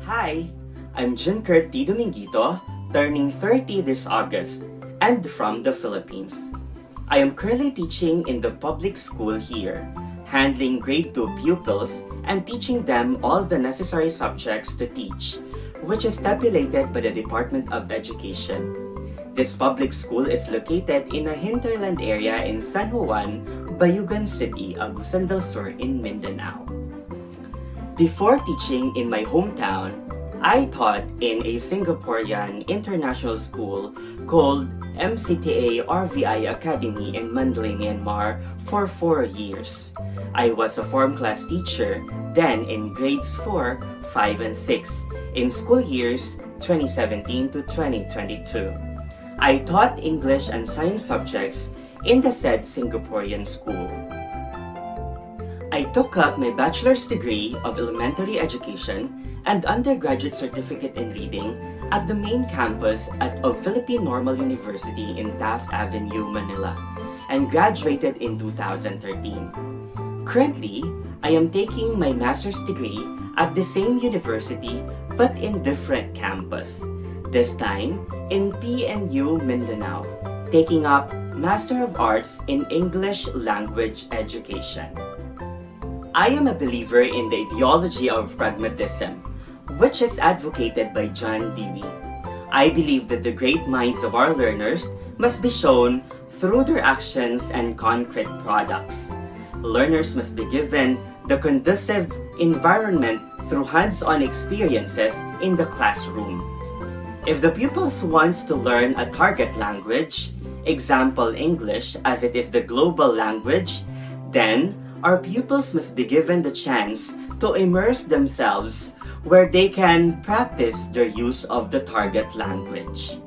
Hi, I'm Junkert Dominguito, turning 30 this August, and from the Philippines. I am currently teaching in the public school here, handling grade 2 pupils and teaching them all the necessary subjects to teach, which is stipulated by the Department of Education. This public school is located in a hinterland area in San Juan, Bayugan City, Agusan del Sur in Mindanao. Before teaching in my hometown, I taught in a Singaporean international school called MCTA RVI Academy in Mandalay, Myanmar for 4 years. I was a form class teacher then in grades 4, 5, and 6 in school years 2017 to 2022. I taught English and science subjects in the said Singaporean school. I took up my bachelor's degree of elementary education and undergraduate certificate in reading at the main campus of Philippine Normal University in Taft Avenue, Manila, and graduated in 2013. Currently, I am taking my master's degree at the same university but in different campus, this time in PNU Mindanao, taking up Master of Arts in English Language Education. I am a believer in the ideology of pragmatism, which is advocated by John Dewey. I believe that the great minds of our learners must be shown through their actions and concrete products. Learners must be given the conducive environment through hands-on experiences in the classroom. If the pupils want to learn a target language, example English as it is the global language, then our pupils must be given the chance to immerse themselves where they can practice their use of the target language.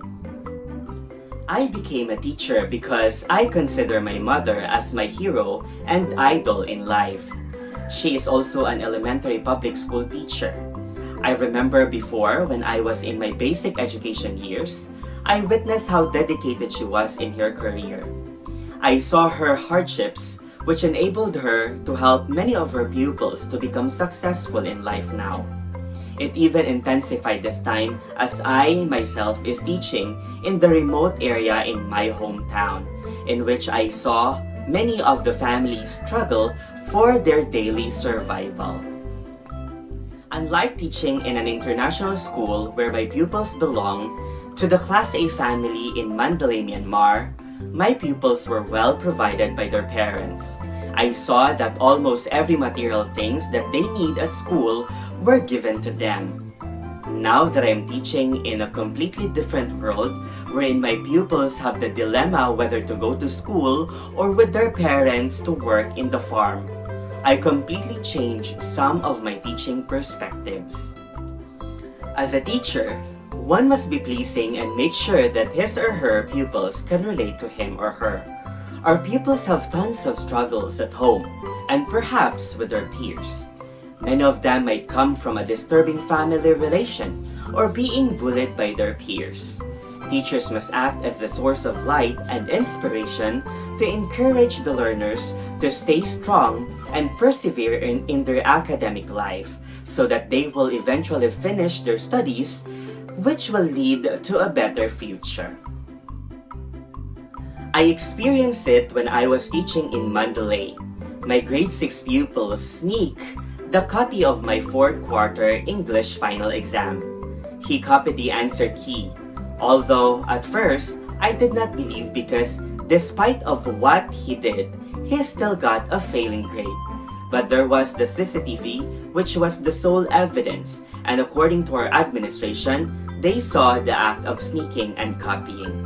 I became a teacher because I consider my mother as my hero and idol in life. She is also an elementary public school teacher. I remember before when I was in my basic education years, I witnessed how dedicated she was in her career. I saw her hardships, which enabled her to help many of her pupils to become successful in life now. It even intensified this time as I myself is teaching in the remote area in my hometown, in which I saw many of the families struggle for their daily survival. Unlike teaching in an international school where my pupils belong to the Class A family in Mandalay, Myanmar, my pupils were well provided by their parents. I saw that almost every material things that they need at school were given to them. Now that I am teaching in a completely different world wherein my pupils have the dilemma whether to go to school or with their parents to work in the farm, I completely changed some of my teaching perspectives. As a teacher, one must be pleasing and make sure that his or her pupils can relate to him or her. Our pupils have tons of struggles at home and perhaps with their peers. Many of them might come from a disturbing family relation or being bullied by their peers. Teachers must act as the source of light and inspiration to encourage the learners to stay strong and persevere in their academic life so that they will eventually finish their studies, which will lead to a better future. I experienced it when I was teaching in Mandalay. My grade 6 pupils sneak the copy of my 4th quarter English final exam. He copied the answer key, although at first I did not believe because despite of what he did, he still got a failing grade. But there was the CCTV, which was the sole evidence, and according to our administration, they saw the act of sneaking and copying.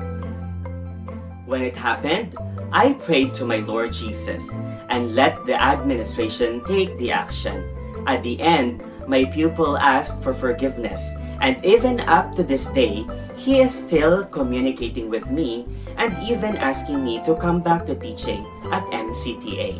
When it happened, I prayed to my Lord Jesus and let the administration take the action. At the end, my pupil asked for forgiveness, and even up to this day, he is still communicating with me and even asking me to come back to teaching at MCTA.